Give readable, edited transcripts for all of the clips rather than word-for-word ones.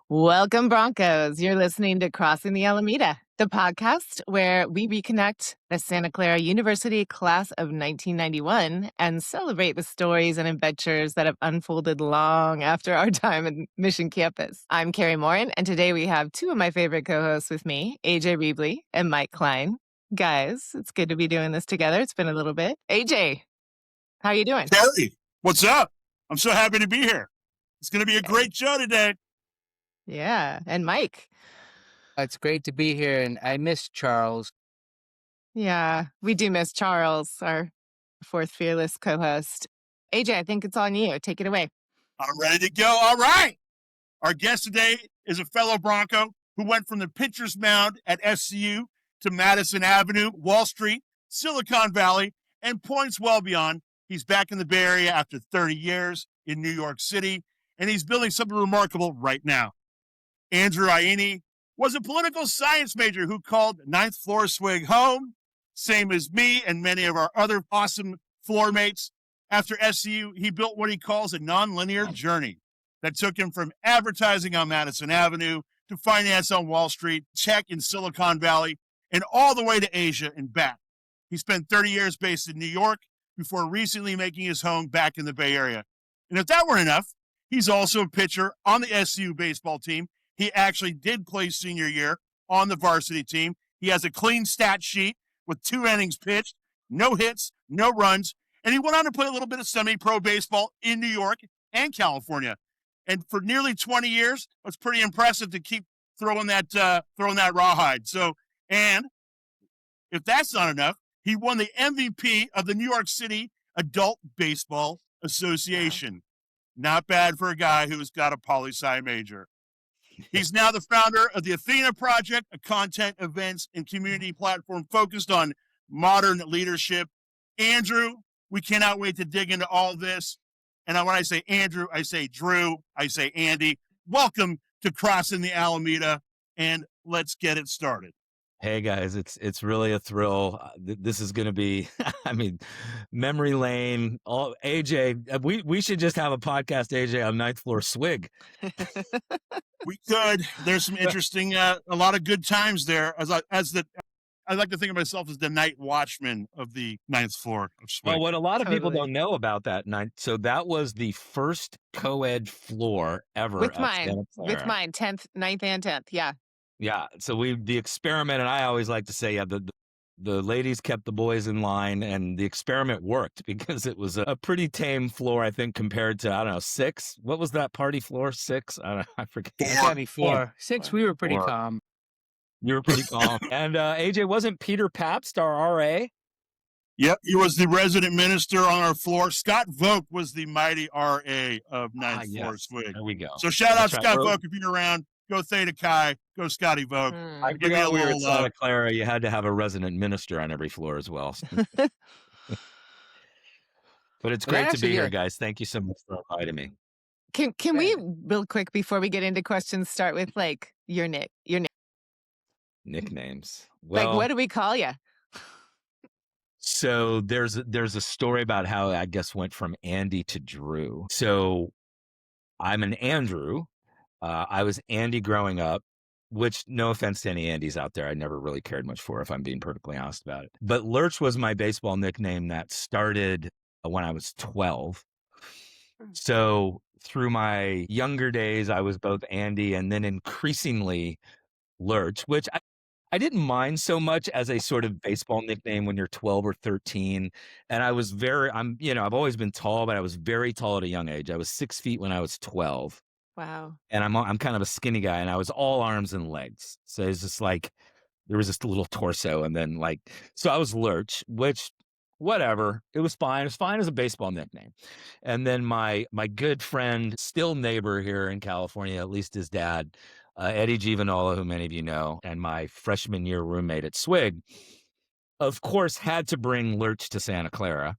Welcome, Broncos. You're listening to Crossing the Alameda, the podcast where we reconnect the Santa Clara University class of 1991 and celebrate the stories and adventures that have unfolded long after our time at Mission Campus. I'm Kari Morin, and today we have two of my favorite co-hosts with me, AJ Riebli and Mike Kline. Guys, it's good to be doing this together. It's been a little bit. AJ, how you doing? Kari, what's up? I'm so happy to be here. It's going to be a great show today. Yeah, and Mike. It's great to be here, and I miss Charles. Yeah, we do miss Charles, our fourth fearless co-host. AJ, I think it's on you. Take it away. I'm ready to go. All right. Our guest today is a fellow Bronco who went from the pitcher's mound at SCU to Madison Avenue, Wall Street, Silicon Valley, and points well beyond. He's back in the Bay Area after 30 years in New York City, and he's building something remarkable right now. Drew Ianni was a political science major who called ninth floor swig home, same as me and many of our other awesome floor mates. After SCU, he built what he calls a nonlinear journey that took him from advertising on Madison Avenue to finance on Wall Street, tech in Silicon Valley, and all the way to Asia and back. He spent 30 years based in New York before recently making his home back in the Bay Area. And if that weren't enough, he's also a pitcher on the SCU baseball team. He actually did play senior year on the varsity team. He has a clean stat sheet with 2 innings pitched, no hits, no runs, and he went on to play a little bit of semi-pro baseball in New York and California. And for nearly 20 years, it's pretty impressive to keep throwing that rawhide. So, and if that's not enough, he won the MVP of the New York City Adult Baseball Association. Not bad for a guy who's got a poli-sci major. He's now the founder of the Athena Project, a content, events, and community platform focused on modern leadership. Andrew, we cannot wait to dig into all this. And when I say Andrew, I say Drew, I say Andy. Welcome to Crossing the Alameda, and let's get it started. Hey guys, it's really a thrill. This is going to be, I mean, memory lane. All AJ, we should just have a podcast, AJ, on ninth floor swig. We could. There's some interesting, a lot of good times there. I like to think of myself as the night watchman of the ninth floor of swig. Well, what a lot of people don't know about that night. So that was the first co-ed floor ever. With mine, 10th, 9th, and 10th. Yeah. Yeah. So the experiment, and I always like to say, yeah, the ladies kept the boys in line, and the experiment worked because it was a pretty tame floor, I think, compared to, I don't know, 6. What was that party floor? 6? I don't know. I forget. Maybe 4. 6, we were pretty calm. You were pretty calm. And AJ, wasn't Peter Pabst our RA? Yep, he was the resident minister on our floor. Scott Vogt was the mighty RA of ninth floor swig. There we go. So shout out Scott Vogt if you're around. Go Theta Chi. Go Scotty Vogt. I forgot we were in Santa Clara. You had to have a resident minister on every floor as well. But it's great to be here, guys. Thank you so much for inviting me. Can we, real quick, before we get into questions, start with like your nicknames? Well, like, what do we call you? So there's a story about how I guess went from Andy to Drew. So I'm an Andrew. I was Andy growing up, which, no offense to any Andys out there, I never really cared much for, if I'm being perfectly honest about it. But Lurch was my baseball nickname that started when I was 12. So through my younger days, I was both Andy and then increasingly Lurch, which I didn't mind so much as a sort of baseball nickname when you're 12 or 13. And I've always been tall, but I was very tall at a young age. I was 6 feet when I was 12. Wow. And I'm kind of a skinny guy, and I was all arms and legs. So it's just like, there was this little torso, and then so I was Lurch, which, whatever, it was fine. It was fine as a baseball nickname. And then my good friend, still neighbor here in California, at least his dad, Eddie Givanola, who many of you know, and my freshman year roommate at Swig, of course, had to bring Lurch to Santa Clara.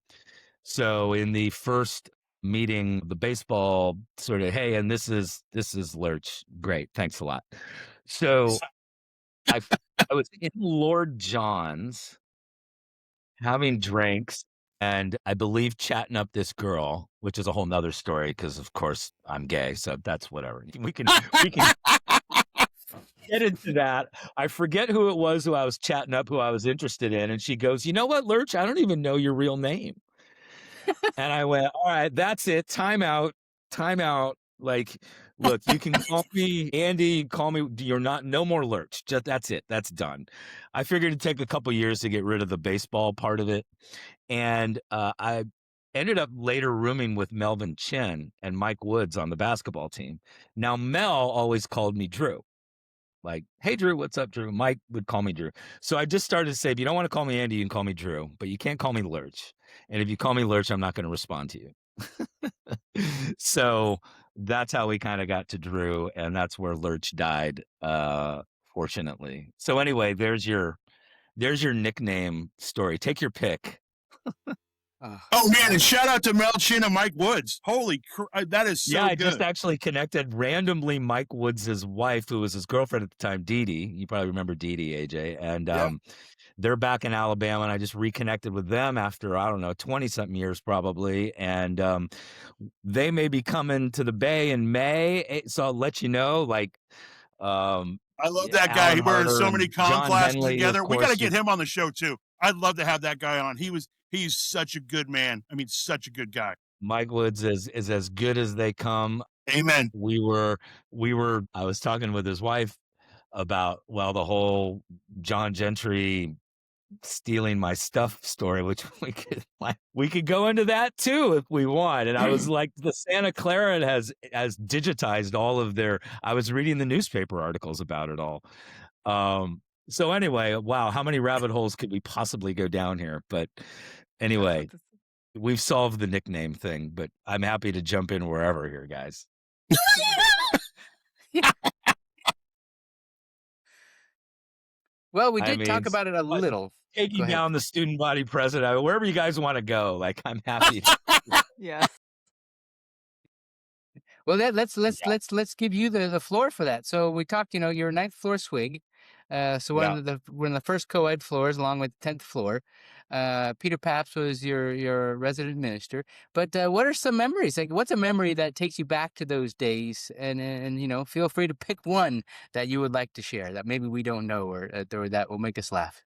So in the first meeting the baseball sort of, hey, and this is Lurch. Great, thanks a lot. So I was in Lord John's having drinks and I believe chatting up this girl, which is a whole nother story because of course I'm gay, so that's whatever. We can get into that. I forget who it was who I was chatting up, who I was interested in, and she goes, "You know what, Lurch? I don't even know your real name." And I went, "All right, that's it. Time out. Time out. Like, look, you can call me Andy, call me, you're not, no more Lurch. Just that's it. That's done." I figured it'd take a couple years to get rid of the baseball part of it. And I ended up later rooming with Melvin Chin and Mike Woods on the basketball team. Now, Mel always called me Drew. Like, "Hey, Drew, what's up, Drew?" Mike would call me Drew. So I just started to say, if you don't want to call me Andy, you can call me Drew, but you can't call me Lurch. And if you call me Lurch, I'm not going to respond to you. So that's how we kind of got to Drew, and that's where Lurch died, fortunately. So anyway, there's your nickname story. Take your pick. Oh man, and shout out to Mel Chin and Mike Woods. That is so Yeah, I good. just actually connected randomly Mike Woods' wife, who was his girlfriend at the time, Dee Dee. You probably remember Dee Dee, AJ. And Yeah. they're back in Alabama, and I just reconnected with them after, I don't know, 20-something years probably. And they may be coming to the Bay in May, so I'll let you know. Like, I love that guy. Alan He wears so Harder many and con John classes Henley, together. of We got to course. get him on the show too. I'd love to have that guy on. He's such a good man. I mean, such a good guy. Mike Woods is as good as they come. Amen. I was talking with his wife about, well, the whole John Gentry stealing my stuff story, which we could go into that too if we want. And I was like, the Santa Clara has digitized all of their, I was reading the newspaper articles about it all. So anyway, wow, how many rabbit holes could we possibly go down here? But anyway, we've solved the nickname thing, but I'm happy to jump in wherever here, guys. Well, we did talk about it a little. Taking down the student body president, wherever you guys want to go. Like, I'm happy. Yeah. Well, let's give you the floor for that. So we talked, you're a 9th floor SWIG. So one of the first co-ed floors, along with 10th floor. Peter Paps was your resident minister. But what are some memories? Like, what's a memory that takes you back to those days? And feel free to pick one that you would like to share that maybe we don't know or that will make us laugh.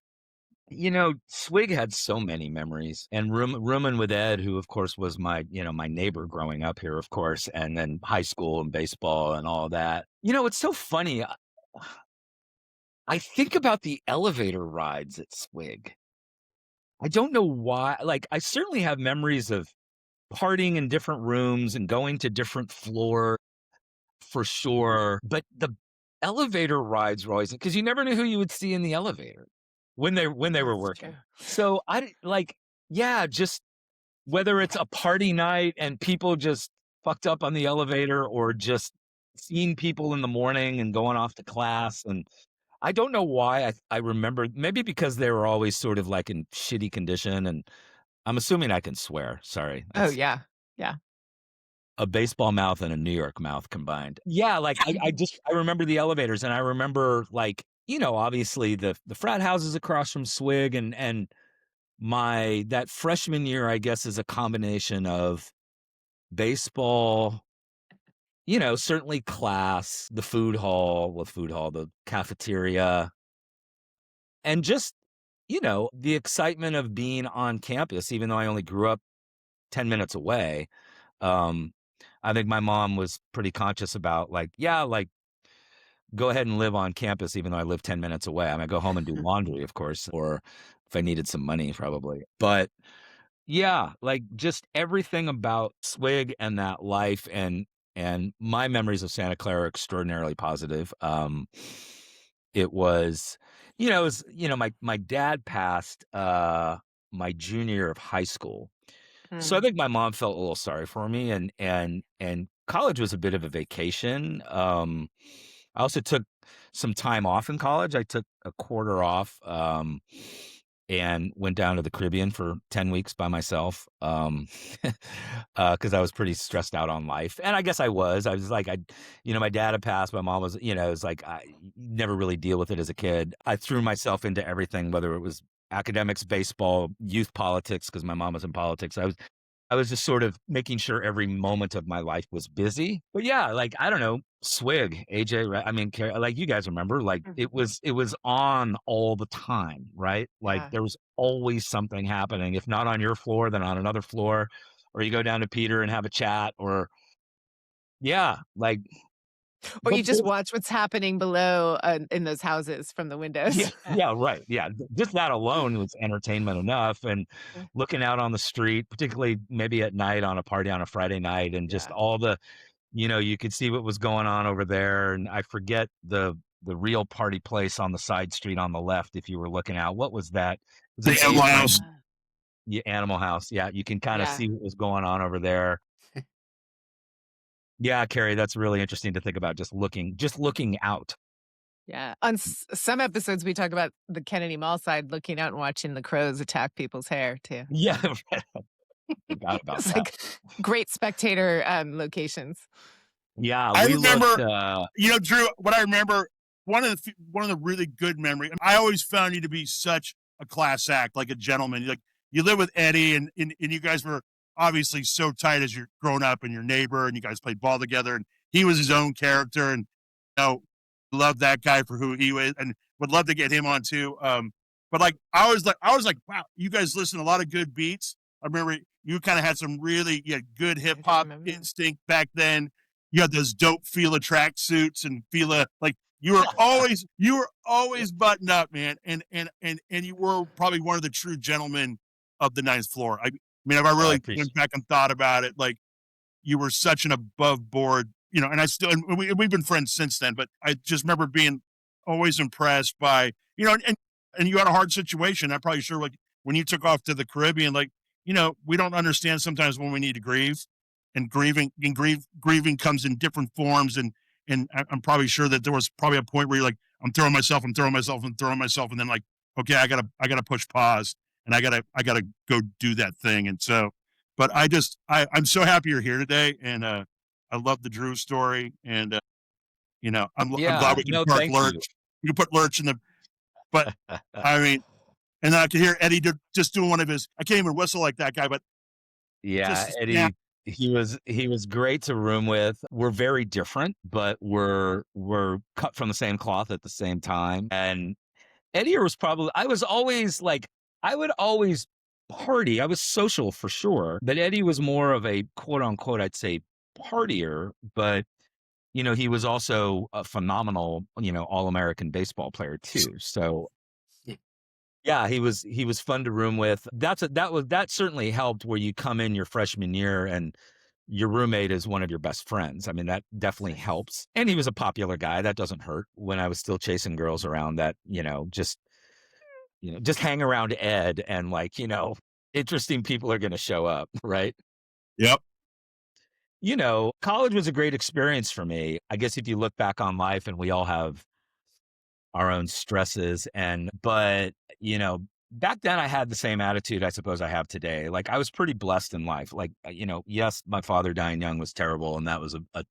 Swig had so many memories, and rooming with Ed, who of course was my neighbor growing up here, of course, and then high school and baseball and all that. It's so funny. I think about the elevator rides at Swig. I don't know why. Like, I certainly have memories of partying in different rooms and going to different floors for sure. But the elevator rides were always, because you never knew who you would see in the elevator when they were working. True. So just whether it's a party night and people just fucked up on the elevator, or just seeing people in the morning and going off to class. And I don't know why I remember, maybe because they were always sort of like in shitty condition, and I'm assuming I can swear. Sorry. Oh, yeah. A baseball mouth and a New York mouth combined. Yeah, like I remember the elevators, and I remember, like, obviously the frat houses across from Swig, and that freshman year, I guess, is a combination of baseball, certainly class, the the cafeteria, and just, the excitement of being on campus, even though I only grew up 10 minutes away. I think my mom was pretty conscious about, go ahead and live on campus, even though I live 10 minutes away. I mean, I go home and do laundry, of course, or if I needed some money, probably. But yeah, like, just everything about Swig and that life, and my memories of Santa Clara are extraordinarily positive. It was, my dad passed my junior year of high school. So I think my mom felt a little sorry for me, and college was a bit of a vacation. I also took some time off in college. I took a quarter off. and went down to the Caribbean for 10 weeks by myself. Cause I was pretty stressed out on life. And I guess I was like, my dad had passed, my mom was, it was like, I never really deal with it as a kid. I threw myself into everything, whether it was academics, baseball, youth politics, cause my mom was in politics. I was just sort of making sure every moment of my life was busy. But yeah, like, I don't know, Swig, AJ, right? I mean, like you guys remember, like it was on all the time, right? Like there was always something happening. If not on your floor, then on another floor, or you go down to Peter and have a chat, or like. Or you just watch what's happening below in those houses from the windows. Yeah, right. Yeah, just that alone was entertainment enough. And looking out on the street, particularly maybe at night on a party on a Friday night, and just all the, you could see what was going on over there. And I forget the real party place on the side street on the left. If you were looking out, what was that? The Animal House. Yeah, Animal House. Yeah, you can kind of see what was going on over there. Yeah, Kari, that's really interesting to think about. Just looking out. Yeah. On some episodes, we talk about the Kennedy Mall side, looking out and watching the crows attack people's hair too. Yeah, forgot about it's that. Like great spectator locations. Yeah, I remember. Drew, what I remember, one of the really good memories. I always found you to be such a class act, like a gentleman. Like you live with Eddie, and you guys were obviously so tight as you're grown up, and your neighbor, and you guys played ball together, and he was his own character, and loved that guy for who he was, and would love to get him on too. But like I was like, wow, you guys listen to a lot of good beats. I remember you kind of had some really good hip hop instinct back then. You had those dope Fila track suits and Fila, like you were always buttoned up, man, and you were probably one of the true gentlemen of the ninth floor. I mean, if I really went back and thought about it, like you were such an above board, and we've been friends since then, but I just remember being always impressed by, and you had a hard situation. I'm probably sure, like when you took off to the Caribbean, like, we don't understand sometimes when we need to grieve, and grieving grieving comes in different forms. And I'm probably sure that there was probably a point where you're like, I'm throwing myself. And then like, okay, I gotta push pause, and I gotta go do that thing. And so, but I'm so happy you're here today. And, I love the Drew story. And, I'm glad we can park Lurch. You can put Lurch in the, but I mean, and then I could hear Eddie just doing one of his, I can't even whistle like that guy, but Eddie, he was great to room with. We're very different, but we're cut from the same cloth at the same time. And Eddie was probably, I would always party. I was social for sure, but Eddie was more of a quote unquote, I'd say partier, but he was also a phenomenal, All-American baseball player too. So yeah, he was fun to room with. That certainly helped, where you come in your freshman year and your roommate is one of your best friends. I mean, that definitely helps. And he was a popular guy. That doesn't hurt when I was still chasing girls around that, just hang around Ed, and like, interesting people are going to show up. Right. Yep. College was a great experience for me. I guess if you look back on life, and we all have our own stresses, but back then I had the same attitude I suppose I have today. Like I was pretty blessed in life. Like, yes, my father dying young was terrible, and that was a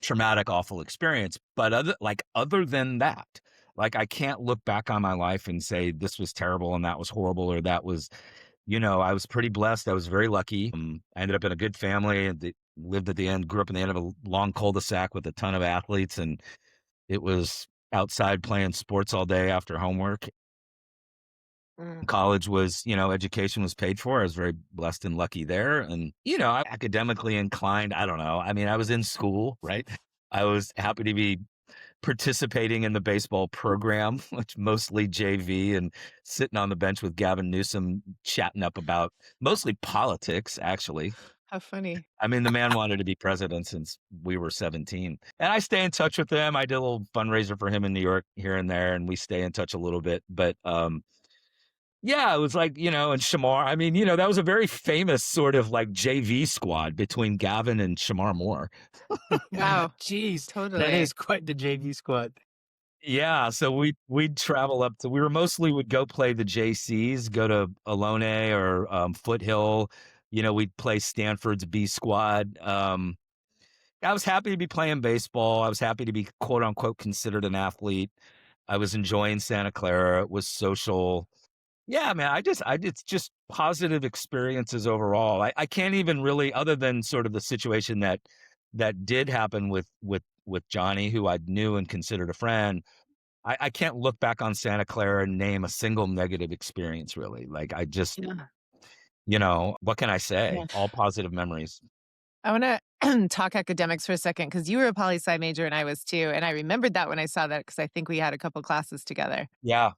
traumatic, awful experience. But other than that, like I can't look back on my life and say this was terrible and that was horrible, or that was, I was pretty blessed. I was very lucky. I ended up in a good family, and lived at the end, grew up in the end of a long cul-de-sac with a ton of athletes, and it was outside playing sports all day after homework. College was, education was paid for. I was very blessed and lucky there. And, academically inclined, I don't know. I mean, I was in school, right? I was happy to be participating in the baseball program, which mostly JV, and sitting on the bench with Gavin Newsom chatting up about mostly politics, actually. How funny. I mean, the man wanted to be president since we were 17. And I stay in touch with him. I did a little fundraiser for him in New York here and there, and we stay in touch a little bit. But yeah, it was like, and Shamar. I mean, that was a very famous sort of like JV squad between Gavin and Shamar Moore. Wow. Jeez, totally. That is quite the JV squad. Yeah, so we'd travel up to. We were mostly would go play the JCs, go to Alone or Foothill. We'd play Stanford's B squad. I was happy to be playing baseball. I was happy to be quote unquote considered an athlete. I was enjoying Santa Clara. It was social. Yeah, man. It's just positive experiences overall. I can't even really, other than sort of the situation that did happen with Johnny, who I knew and considered a friend. I can't look back on Santa Clara and name a single negative experience, really. Like, I just, what can I say? Yeah. All positive memories. I want to talk academics for a second because you were a poli-sci major and I was too. And I remembered that when I saw that because I think we had a couple classes together. Yeah.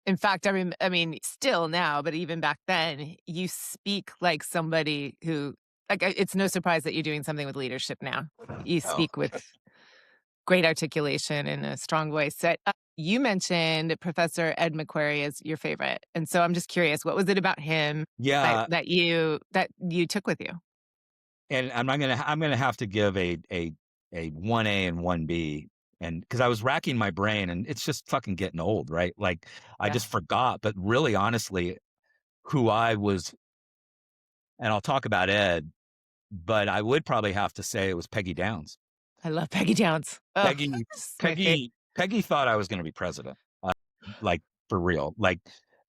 In fact, I mean, still now, but even back then, you speak like somebody who, like, it's no surprise that you're doing something with leadership now. You Oh. speak with great articulation and a strong voice. So, you mentioned Professor Ed McQuarrie as your favorite. And so I'm just curious, what was it about him Yeah. that you took with you? And I'm gonna have to give a 1A and 1B. And because I was racking my brain and it's just fucking getting old, right? Like I Yeah. just forgot, but really honestly, who I was, and I'll talk about Ed, but I would probably have to say it was Peggy Downs. I love Peggy Downs. Oh, Peggy Peggy thought I was gonna be president. Like for real. Like,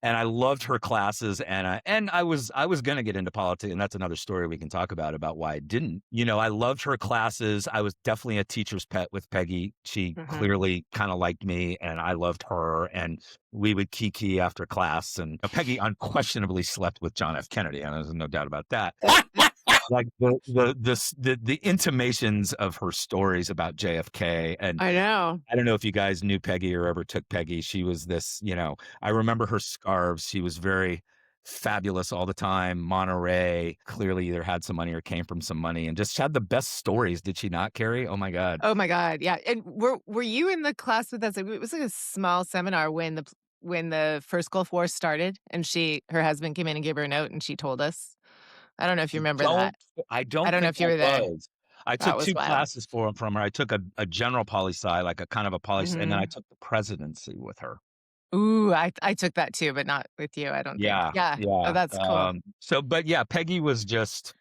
and I loved her classes, and I was gonna get into politics, and that's another story we can talk about why I didn't. I loved her classes. I was definitely a teacher's pet with Peggy. She clearly kind of liked me, and I loved her, and we would kiki after class. And Peggy unquestionably slept with John F. Kennedy, and there's no doubt about that. Like the intimations of her stories about JFK. And I know. I don't know if you guys knew Peggy or ever took Peggy. She was this, I remember her scarves. She was very fabulous all the time. Monterey, clearly either had some money or came from some money, and just had the best stories. Did she not, Kari? Oh my God. Oh my God. Yeah. And were you in the class with us? It was like a small seminar when the first Gulf War started and her husband came in and gave her a note and she told us. I don't know if you remember that. I I don't don't know think if you that were there. was. I That took was 2 wild. classes from her. I took a general poli-sci, like a kind of a poli-sci, and then I Mhm. took the presidency with her. Ooh, I took that too, but not with you, I don't think. Yeah, Yeah. Oh, yeah. that's cool. But yeah, Peggy was just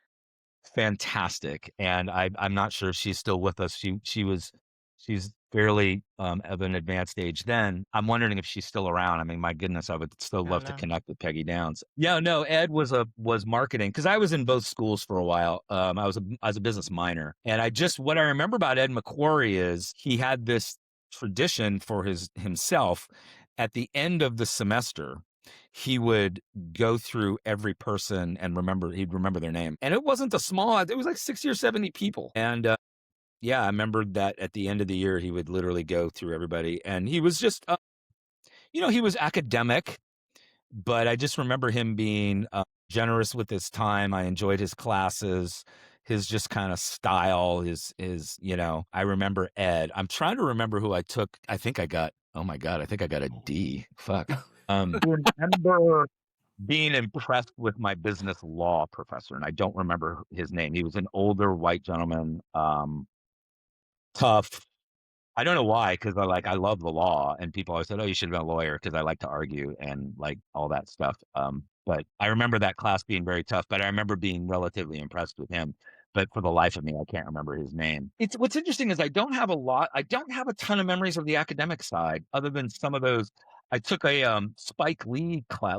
fantastic, and I'm not sure if she's still with us. She's fairly of an advanced age then. I'm wondering if she's still around. I mean, my goodness, I would still I love don't to know. connect with Peggy Downs. Yeah, no, Ed was marketing because I was in both schools for a while. I was a business minor, and what I remember about Ed McQuarrie is he had this tradition for himself at the end of the semester. He would go through every person and he'd remember their name. And it wasn't it was like 60 or 70 people. And yeah, I remember that at the end of the year, he would literally go through everybody. And he was just, he was academic, but I just remember him being generous with his time. I enjoyed his classes, his just kind of style, I remember Ed. I'm trying to remember who I took. Oh my God, I think I got a D. Fuck. I remember being impressed with my business law professor, and I don't remember his name. He was an older white gentleman, tough. I don't know why, because I love the law, and people always said, "Oh, you should have been a lawyer," because I like to argue and like all that stuff. But I remember that class being very tough. But I remember being relatively impressed with him. But for the life of me, I can't remember his name. What's interesting is I don't have a ton of memories of the academic side, other than some of those. I took a Spike Lee class,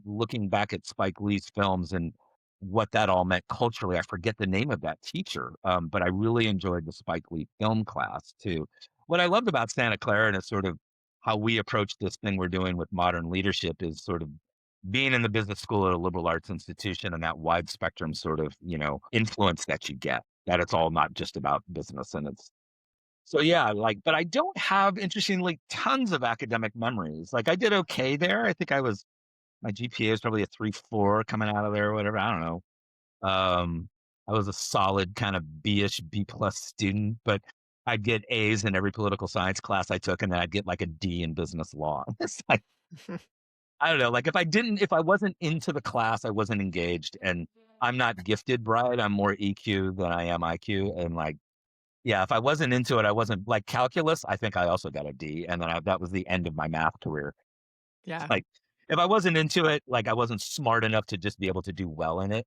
looking back at Spike Lee's films and what that all meant culturally. I forget the name of that teacher, but I really enjoyed the Spike Lee film class too. What I loved about Santa Clara and is sort of how we approach this thing we're doing with modern leadership is sort of being in the business school at a liberal arts institution and that wide spectrum sort of, influence that you get, that it's all not just about business. And so, yeah, but I don't have, interestingly, tons of academic memories. Like I did okay there. I think my GPA is probably a 3.4 coming out of there or whatever. I don't know. I was a solid kind of B-ish, B+ student, but I'd get A's in every political science class I took, and then I'd get like a D in business law. It's like, I don't know, like if I wasn't into the class, I wasn't engaged, and I'm not gifted, Brian. I'm more EQ than I am IQ, and like Yeah, if I wasn't into it, I wasn't like calculus. I think I also got a D, and then that was the end of my math career. Yeah. Like, if I wasn't into it, like I wasn't smart enough to just be able to do well in it.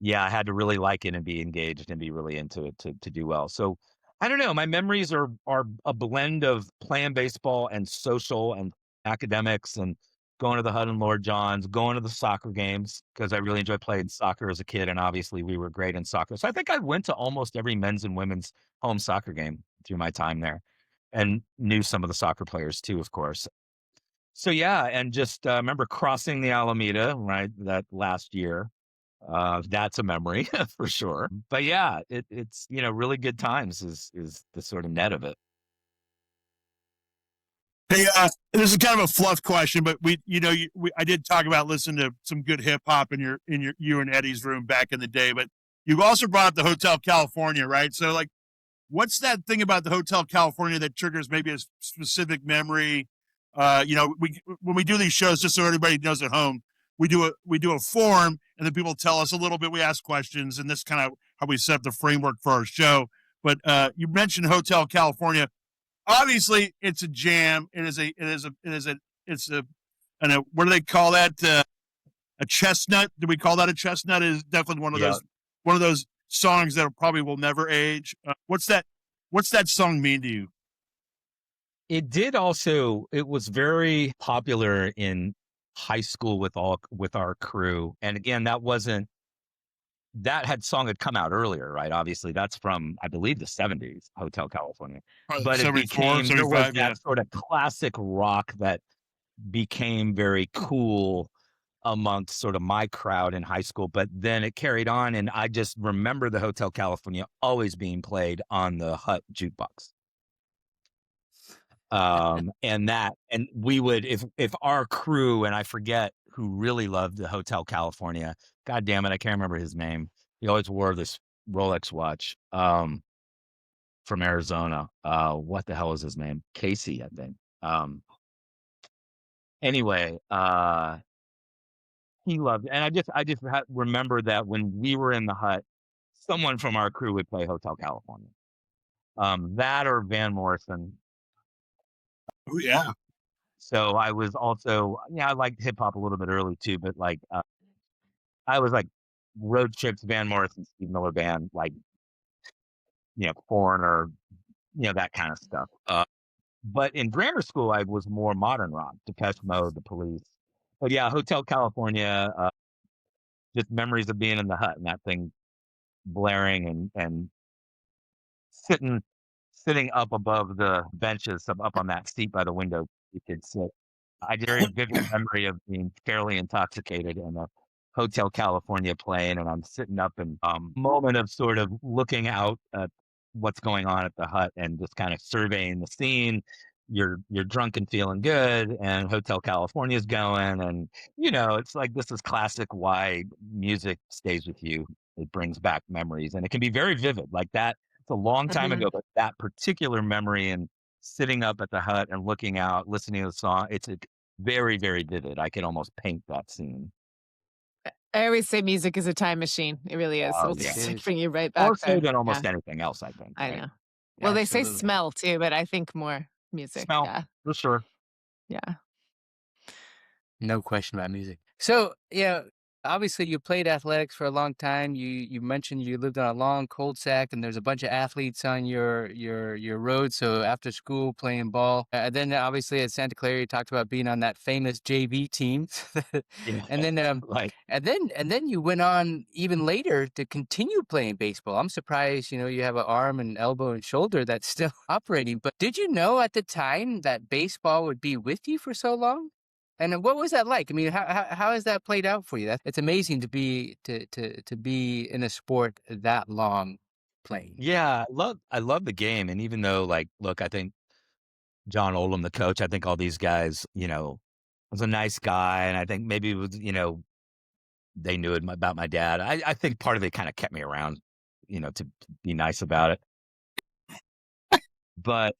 Yeah, I had to really like it and be engaged and be really into it to do well. So I don't know. My memories are a blend of playing baseball and social and academics and going to the Hud and Lord John's, going to the soccer games because I really enjoyed playing soccer as a kid, and obviously we were great in soccer. So I think I went to almost every men's and women's home soccer game through my time there, and knew some of the soccer players too, of course. So yeah, and just remember crossing the Alameda, right? That last year, that's a memory for sure. But yeah, it's really good times is the sort of net of it. Hey, this is kind of a fluff question, but I did talk about listening to some good hip hop in you and Eddie's room back in the day, but you also brought up the Hotel California, right? So like, what's that thing about the Hotel California that triggers maybe a specific memory? When we do these shows, just so everybody knows at home, we do a form, and then people tell us a little bit. We ask questions, and this kind of how we set up the framework for our show. But you mentioned Hotel California. Obviously, it's a jam. It's a what do they call that? A chestnut? Do we call that a chestnut? It is definitely one of those songs that probably will never age. What's that song mean to you? It was very popular in high school with our crew. And again, that song had come out earlier, right? Obviously, that's from, I believe, the 70s, Hotel California. But it became, there was that sort of classic rock that became very cool amongst sort of my crowd in high school. But then it carried on, and I just remember the Hotel California always being played on the Hut jukebox. And we would, if our crew, and I forget who really loved the Hotel California, God damn it, I can't remember his name. He always wore this Rolex watch, from Arizona. What the hell is his name? Casey, I think. Anyway, he loved it. And I just remember that when we were in the Hut, someone from our crew would play Hotel California. That or Van Morrison. Oh yeah. So I was also, I liked hip hop a little bit early too, but like, I was like Road Trips, Van Morrison, Steve Miller Band, like, Foreigner, that kind of stuff. But in grammar school, I was more modern rock, Depeche Mode, The Police. But yeah, Hotel California, just memories of being in the Hut and that thing blaring and sitting up above the benches, up on that seat by the window, you could sit. I had a very vivid memory of being fairly intoxicated in a Hotel California playing, and I'm sitting up in moment of sort of looking out at what's going on at the Hut and just kind of surveying the scene. You're drunk and feeling good, and Hotel California's going, and it's like this is classic why music stays with you. It brings back memories, and it can be very vivid like that. It's a long time ago, but that particular memory and sitting up at the Hut and looking out, listening to the song, it's very, very vivid. I can almost paint that scene. I always say music is a time machine. It really is. It'll just like bring you right back More there. so than almost anything else, I think. I right? know. Yeah, Well, they say absolutely. smell too, but I think more music. Smell, Yeah. for sure. Yeah. No question about music. So, obviously you played athletics for a long time. You mentioned you lived on a long cul-de-sac, and there's a bunch of athletes on your road. So after school playing ball, and then obviously at Santa Clara, you talked about being on that famous JV team, Yeah. and then Like, and then you went on even later to continue playing baseball. I'm surprised, you have an arm and elbow and shoulder that's still operating. But did you know at the time that baseball would be with you for so long? And what was that like? I mean, how has that played out for you? It's amazing to be in a sport that long playing. yeah, I love the game. And even though, like, look, I think John Oldham, the coach, I think all these guys, was a nice guy. And I think maybe it was, they knew about my dad. I think part of it kind of kept me around, to be nice about it. But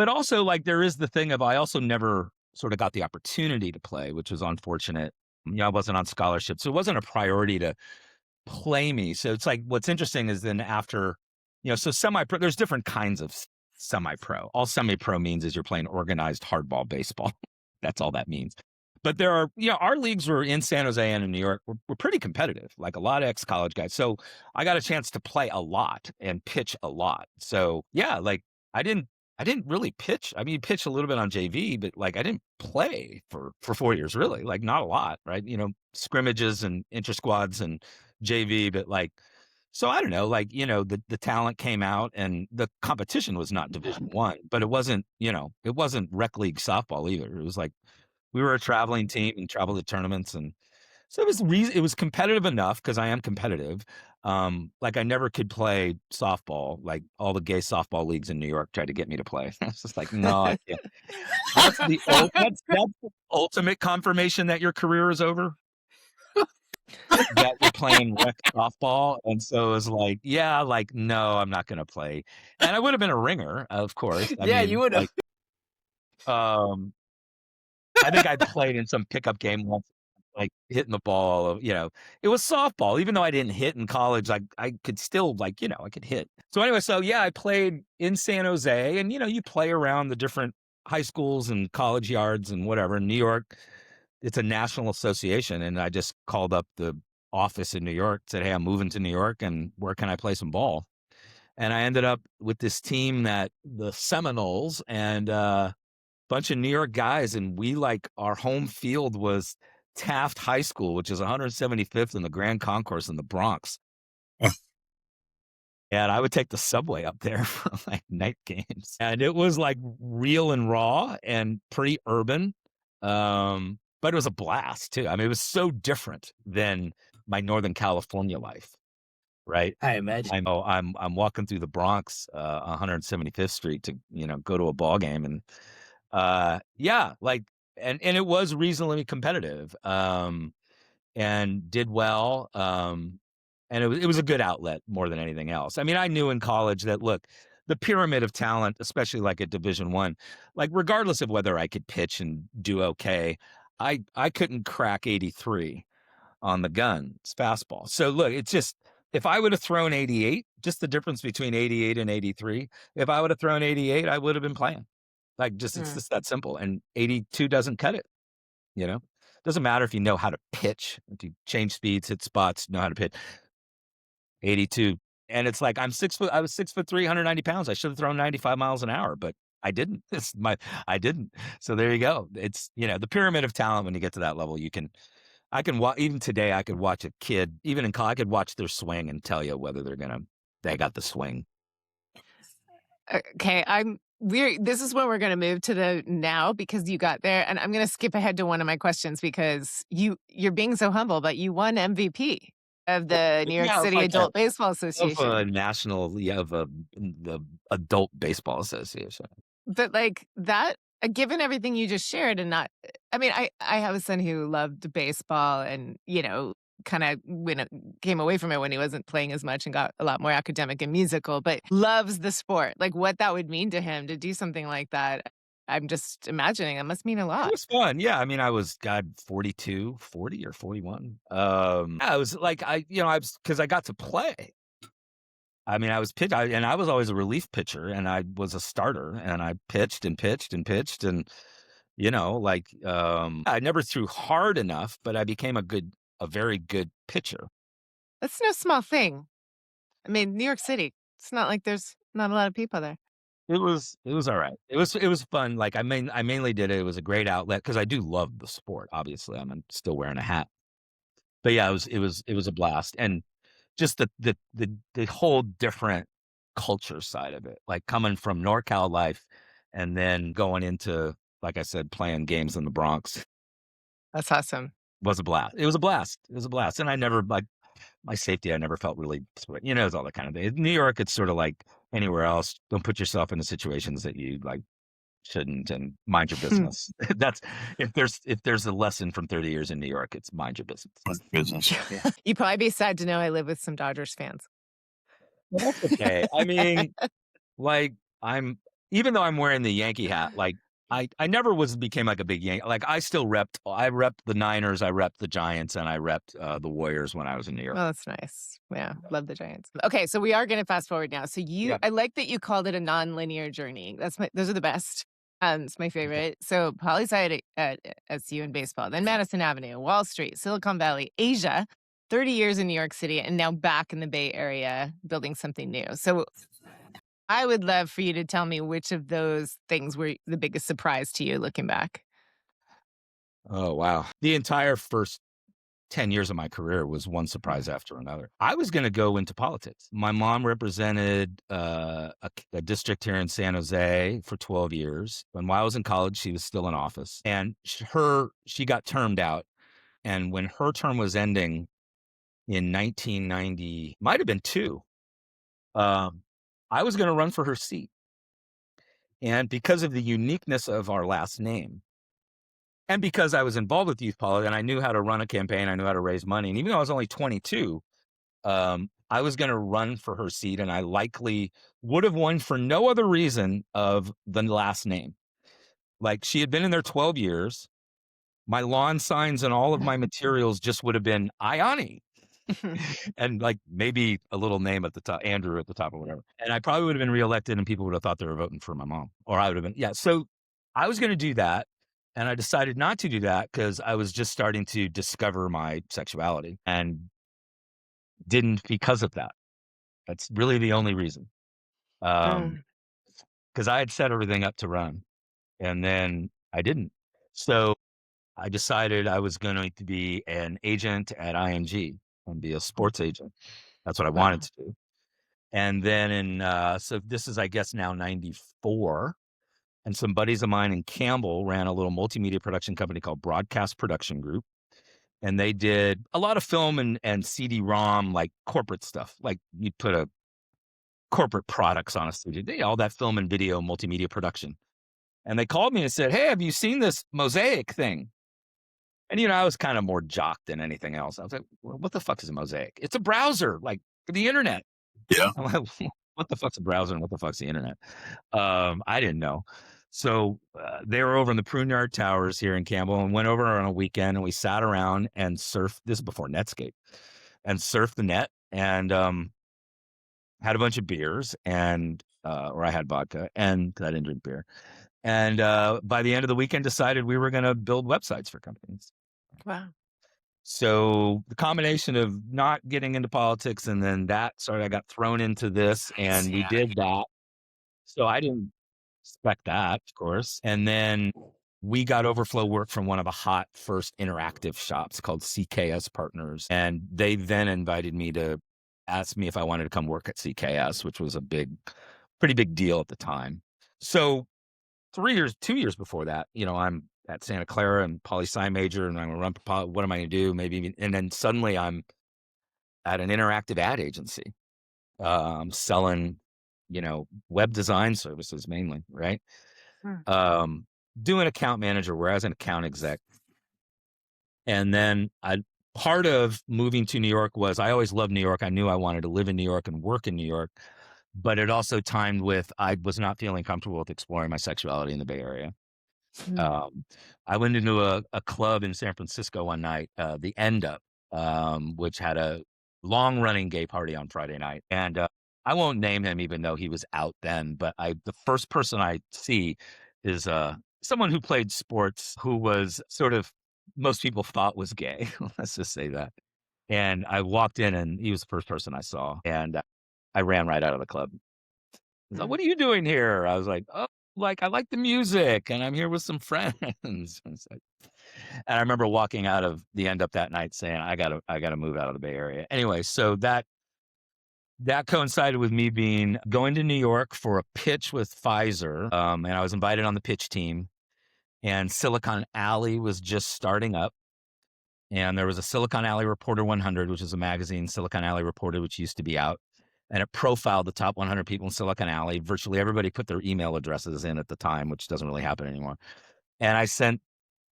also, like, there is the thing of, I also never sort of got the opportunity to play, which was unfortunate. I wasn't on scholarship, so it wasn't a priority to play me. So it's like, what's interesting is then after, so semi-pro, there's different kinds of semi-pro. All semi-pro means is you're playing organized hardball baseball. That's all that means. But there are, our leagues were in San Jose and in New York were pretty competitive, like a lot of ex-college guys. So I got a chance to play a lot and pitch a lot. So yeah, like I didn't really pitch. I mean, pitch a little bit on JV, but like I didn't play for 4 years, really, like not a lot, right? Scrimmages and inter-squads and JV, but like, so I don't know, like, the talent came out and the competition was not Division I, but it wasn't rec league softball either. It was like, we were a traveling team and traveled to tournaments. And so it was competitive enough because I am competitive. Like I never could play softball. Like all the gay softball leagues in New York tried to get me to play. It's just like, no, I can't. That's the ultimate confirmation that your career is over. That you're playing rec softball. And so it was like, yeah, like, no, I'm not going to play. And I would have been a ringer, of course. You would have. Like, I think I played in some pickup game once, like hitting the ball. It was softball. Even though I didn't hit in college, I could still I could hit. So anyway, I played in San Jose, and you play around the different high schools and college yards and whatever. In New York, it's a national association, and I just called up the office in New York, said, "Hey, I'm moving to New York, and where can I play some ball?" And I ended up with this team the Seminoles, and bunch of New York guys, and our home field was Taft High School, which is 175th in the Grand Concourse in the Bronx. And I would take the subway up there for like night games. And it was like real and raw and pretty urban. But it was a blast too. I mean, it was so different than my Northern California life. Right. I imagine. I'm walking through the Bronx, 175th Street to, go to a ball game. And yeah, like, and it was reasonably competitive, and did well. And it was a good outlet more than anything else. I mean, I knew in college that, look, the pyramid of talent, especially like at Division I, like regardless of whether I could pitch and do okay, I couldn't crack 83 on the gun's fastball. So look, it's just, if I would have thrown 88, just the difference between 88 and 83, if I would have thrown 88, I would have been playing. Like, it's just that simple. And 82 doesn't cut it. Doesn't matter if you know how to pitch, if you change speeds, hit spots, know how to pitch. 82. And it's like, I was 6'3", 190 pounds. I should have thrown 95 miles an hour, but I didn't. I didn't. So there you go. It's, the pyramid of talent. When you get to that level, I can watch, even today, I could watch a kid, even in college, I could watch their swing and tell you whether they got the swing. Okay, this is where we're going to move to the now, because you got there, and I'm going to skip ahead to one of my questions because you're being so humble, but you won MVP of the New York City Adult Baseball Association. Of the Adult Baseball Association. But like that, given everything you just shared, and I have a son who loved baseball and, kind of came away from it when he wasn't playing as much and got a lot more academic and musical, but loves the sport. Like what that would mean to him to do something like that. I'm just imagining it must mean a lot. It was fun. Yeah. I mean, I was 40 or 41. I was like, because I got to play. I mean, I was and I was always a relief pitcher, and I was a starter, and I pitched and pitched and pitched. And, I never threw hard enough, but I became a very good pitcher. That's no small thing. I mean, New York City, it's not like there's not a lot of people there. It was all right. It was fun. Like I mainly did it. It was a great outlet because I do love the sport. Obviously, I'm still wearing a hat. But yeah, it was a blast. And just the whole different culture side of it, like coming from NorCal life and then going into, like I said, playing games in the Bronx. That's awesome. Was a blast. It was a blast. And I never, like, my safety, I never felt really, it's all that kind of thing. In New York, it's sort of like anywhere else. Don't put yourself into situations that you like shouldn't, and mind your business. That's if there's a lesson from 30 years in New York, it's mind your business. Yeah. You'd probably be sad to know I live with some Dodgers fans. Well, that's okay. I mean, like even though I'm wearing the Yankee hat, like I never became like a big Yankee. Like I repped the Niners, I repped the Giants, and I repped the Warriors when I was in New York. Oh, that's nice. Yeah, love the Giants. Okay, so we are going to fast forward now. So I like that you called it a nonlinear journey. Those are the best. It's my favorite. So poli-sci at SU in baseball, then Madison Avenue, Wall Street, Silicon Valley, Asia, 30 years in New York City, and now back in the Bay Area building something new. So I would love for you to tell me which of those things were the biggest surprise to you looking back. Oh, wow. The entire first 10 years of my career was one surprise after another. I was going to go into politics. My mom represented a district here in San Jose for 12 years. And while I was in college, she was still in office. And she got termed out. And when her term was ending in 1990, might have been two, I was going to run for her seat. And because of the uniqueness of our last name, and because I was involved with youth politics and I knew how to run a campaign, I knew how to raise money. And even though I was only 22, I was going to run for her seat, and I likely would have won for no other reason of the last name. Like, she had been in there 12 years. My lawn signs and all of my materials just would have been Ianni. And like maybe a little name at the top, Andrew at the top or whatever. And I probably would have been reelected, and people would have thought they were voting for my mom, or I would have been. Yeah. So I was going to do that. And I decided not to do that because I was just starting to discover my sexuality, and didn't because of that. That's really the only reason. Because I had set everything up to run, and then I didn't. So I decided I was going to be an agent at ING and be a sports agent. That's what I wanted to do. And then so this is, I guess, now 94. And some buddies of mine in Campbell ran a little multimedia production company called Broadcast Production Group. And they did a lot of film and CD-ROM, like corporate stuff. Like you'd put a corporate products on a studio, all that film and video multimedia production. And they called me and said, "Hey, have you seen this Mosaic thing?" And, I was kind of more jock than anything else. I was like, well, what the fuck is a Mosaic? It's a browser, like for the internet. Yeah. I'm like, what the fuck's a browser and what the fuck's the internet? I didn't know. So they were over in the Pruneyard Towers here in Campbell, and went over on a weekend, and we sat around and surfed. This is before Netscape, and surfed the net, and had a bunch of beers, and or I had vodka, and I didn't drink beer. And by the end of the weekend, decided we were going to build websites for companies. Wow. So the combination of not getting into politics, and then I got thrown into this, and we did that. So I didn't expect that, of course. And then we got overflow work from one of the hot first interactive shops called CKS Partners. And they then invited me to ask me if I wanted to come work at CKS, which was a pretty big deal at the time. So 2 years before that, I'm at Santa Clara and poli-sci major, and I'm going to run, what am I going to do? Maybe, and then suddenly I'm at an interactive ad agency, selling, web design services mainly, right? Doing account manager, where I was an account exec. And then part of moving to New York was I always loved New York. I knew I wanted to live in New York and work in New York, but it also timed with I was not feeling comfortable with exploring my sexuality in the Bay Area. I went into a club in San Francisco one night, the End Up, which had a long-running gay party on Friday night. And I won't name him, even though he was out then, but the first person I see is someone who played sports, who was sort of, most people thought was gay. Let's just say that. And I walked in, and he was the first person I saw, and I ran right out of the club. He's like, "What are you doing here?" I was like, "Oh, like I like the music, and I'm here with some friends." And I remember walking out of the End Up that night saying, I gotta move out of the Bay Area. Anyway, so that coincided with me going to New York for a pitch with Pfizer, and I was invited on the pitch team. And Silicon Alley was just starting up, and there was a Silicon Alley Reporter 100, which is a magazine, Silicon Alley Reporter, which used to be out. And it profiled the top 100 people in Silicon Alley. Virtually everybody put their email addresses in at the time, which doesn't really happen anymore. And I sent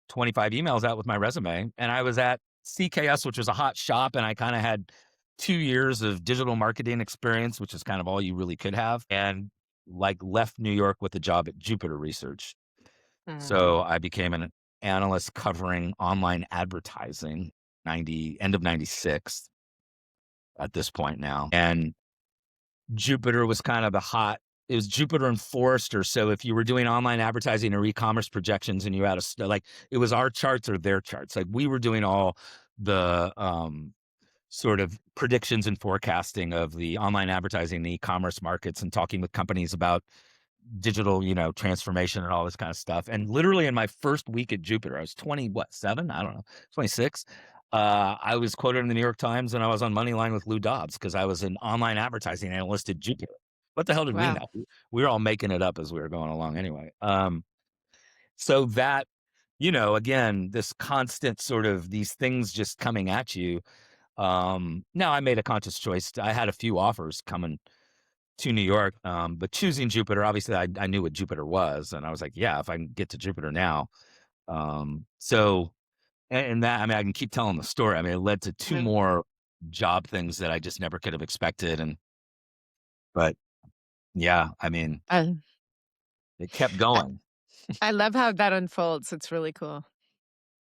25 emails out with my resume. And I was at CKS, which was a hot shop. And I kind of had 2 years of digital marketing experience, which is kind of all you really could have. And left New York with a job at Jupiter Research. So I became an analyst covering online advertising, end of 96 at this point now. And Jupiter was kind of it was Jupiter and Forrester. So if you were doing online advertising or e-commerce projections and you had it was our charts or their charts. Like we were doing all the sort of predictions and forecasting of the online advertising and e-commerce markets and talking with companies about digital, transformation and all this kind of stuff. And literally in my first week at Jupiter, I was 7? I don't know, 26. I was quoted in the New York Times and I was on Moneyline with Lou Dobbs because I was an online advertising analyst at Jupiter. What the hell did we know? We were all making it up as we were going along anyway. So that, again, this constant sort of these things just coming at you. Now I made a conscious choice. I had a few offers coming to New York, but choosing Jupiter, obviously I knew what Jupiter was. And I was like, yeah, if I can get to Jupiter now. So, and that, I mean, I can keep telling the story. I mean, it led to two more job things that I just never could have expected. But yeah, I mean, it kept going. I love how that unfolds. It's really cool.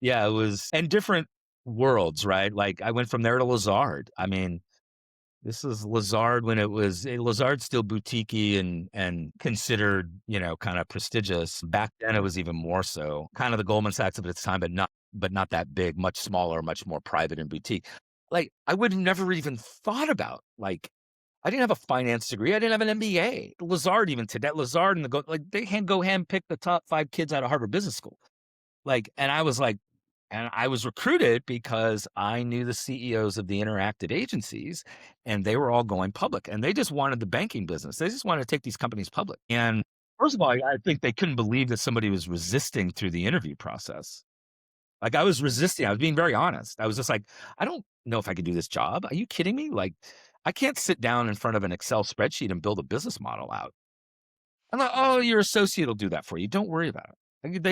Yeah, it was, and different worlds, right? Like I went from there to Lazard. I mean, this is Lazard when Lazard's still boutique-y and considered, kind of prestigious. Back then it was even more so. Kind of the Goldman Sachs of its time, but not that big, much smaller, much more private and boutique. Like I would have never even thought about, like, I didn't have a finance degree. I didn't have an MBA. Lazard even today, Lazard and they go handpick the top 5 kids out of Harvard Business School. And I was recruited because I knew the CEOs of the interactive agencies and they were all going public and they just wanted the banking business. They just wanted to take these companies public. And first of all, I think they couldn't believe that somebody was resisting through the interview process. Like I was resisting. I was being very honest. I was just like, I don't know if I could do this job. Are you kidding me? Like I can't sit down in front of an Excel spreadsheet and build a business model out. I'm like, oh, your associate will do that for you. Don't worry about it.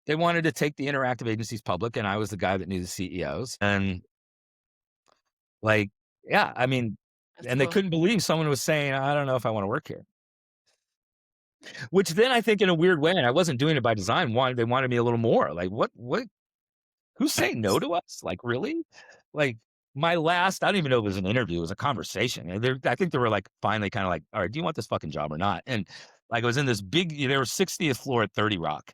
They wanted to take the interactive agencies public, and I was the guy that knew the CEOs. And yeah, I mean, they couldn't believe someone was saying, I don't know if I want to work here. Which then I think in a weird way, and I wasn't doing it by design, they wanted me a little more. Like, what, who's saying no to us? Like, really? Like, I don't even know if it was an interview, it was a conversation. I think they were finally kind of like, all right, do you want this fucking job or not? And I was in this big, there was 60th floor at 30 Rock.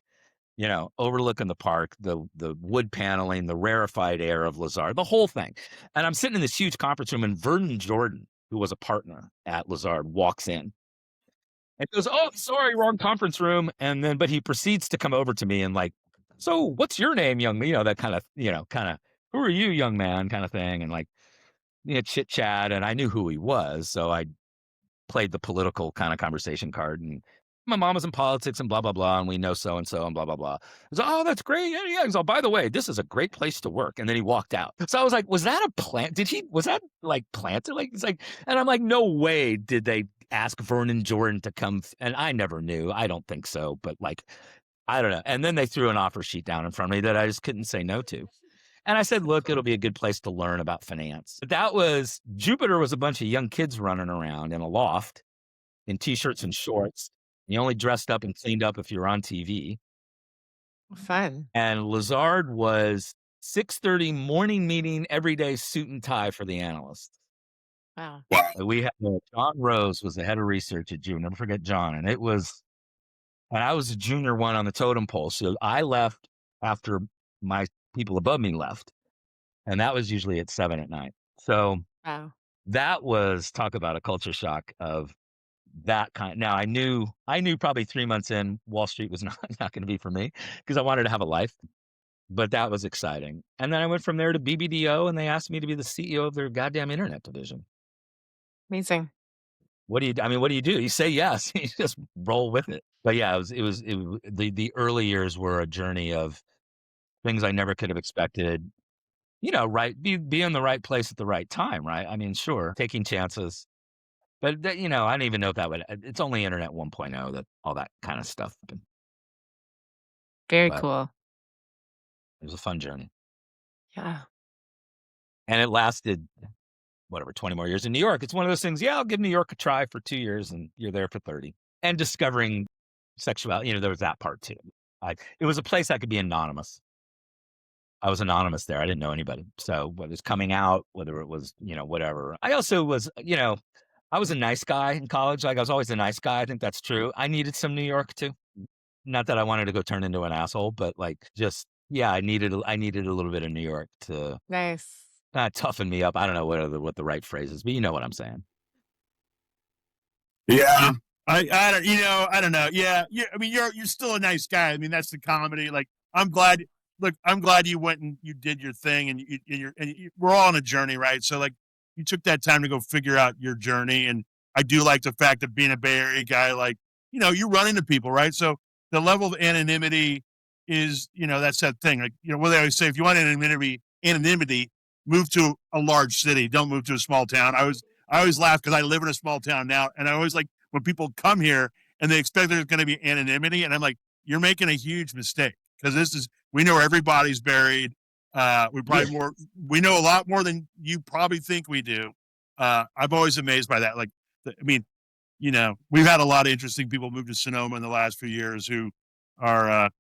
Overlooking the park, the wood paneling, the rarefied air of Lazard, the whole thing. And I'm sitting in this huge conference room and Vernon Jordan, who was a partner at Lazard, walks in and goes, oh, sorry, wrong conference room. And then, but he proceeds to come over to me and so what's your name, young man? That kind of, who are you, young man, kind of thing. And chit chat. And I knew who he was. So I played the political kind of conversation card and my mom was in politics and blah, blah, blah. And we know so-and-so and blah, blah, blah. So, oh, that's great. Yeah. He's all, by the way, this is a great place to work. And then he walked out. So I was like, was that a plant? Was that planted? And I'm like, no way did they ask Vernon Jordan to come. And I never knew. I don't think so. But I don't know. And then they threw an offer sheet down in front of me that I just couldn't say no to. And I said, look, it'll be a good place to learn about finance. But Jupiter was a bunch of young kids running around in a loft in T-shirts and shorts. You only dressed up and cleaned up if you're on TV. Fun. And Lazard was 6:30 morning meeting, every day suit and tie for the analysts. Wow. We had John Rose was the head of research at Jupiter. Never forget John. And I was a junior one on the totem pole. So I left after my people above me left. And that was usually at 7 at night. So that was, talk about a culture shock of that kind. Now I knew probably 3 months in, Wall Street was not going to be for me because I wanted to have a life, but that was exciting. And then I went from there to BBDO and they asked me to be the CEO of their goddamn internet division. Amazing. What do you do? You say yes, you just roll with it. But yeah, the early years were a journey of things I never could have expected, right. Be in the right place at the right time. Right. I mean, sure. Taking chances. But I didn't even know if it's only Internet 1.0 that all that kind of stuff happened. Very cool. It was a fun journey. Yeah. And it lasted, 20 more years in New York. It's one of those things, I'll give New York a try for 2 years and you're there for 30. And discovering sexuality, there was that part too. It was a place I could be anonymous. I was anonymous there. I didn't know anybody. So whether it's coming out, whether it was, whatever. I also was, I was a nice guy in college. Like I was always a nice guy. I think that's true. I needed some New York too. Not that I wanted to go turn into an asshole, but like just yeah, I needed a little bit of New York to Nice. toughen me up. I don't know what the right phrase is, but you know what I'm saying. Yeah. I don't know. Yeah. I mean, you're still a nice guy. I mean, that's the comedy. Like, I'm glad you went and you did your thing, and we're all on a journey, right? So like, you took that time to go figure out your journey. And I do like the fact that being a Bay Area guy, like, you run into people, right? So the level of anonymity is, that's that thing. Like, what they always say, if you want anonymity, move to a large city. Don't move to a small town. I always laugh because I live in a small town now. And I always like when people come here and they expect there's going to be anonymity. And I'm like, you're making a huge mistake, because we know everybody's buried. We know a lot more than you probably think we do. I'm always amazed by that. Like, we've had a lot of interesting people move to Sonoma in the last few years who are,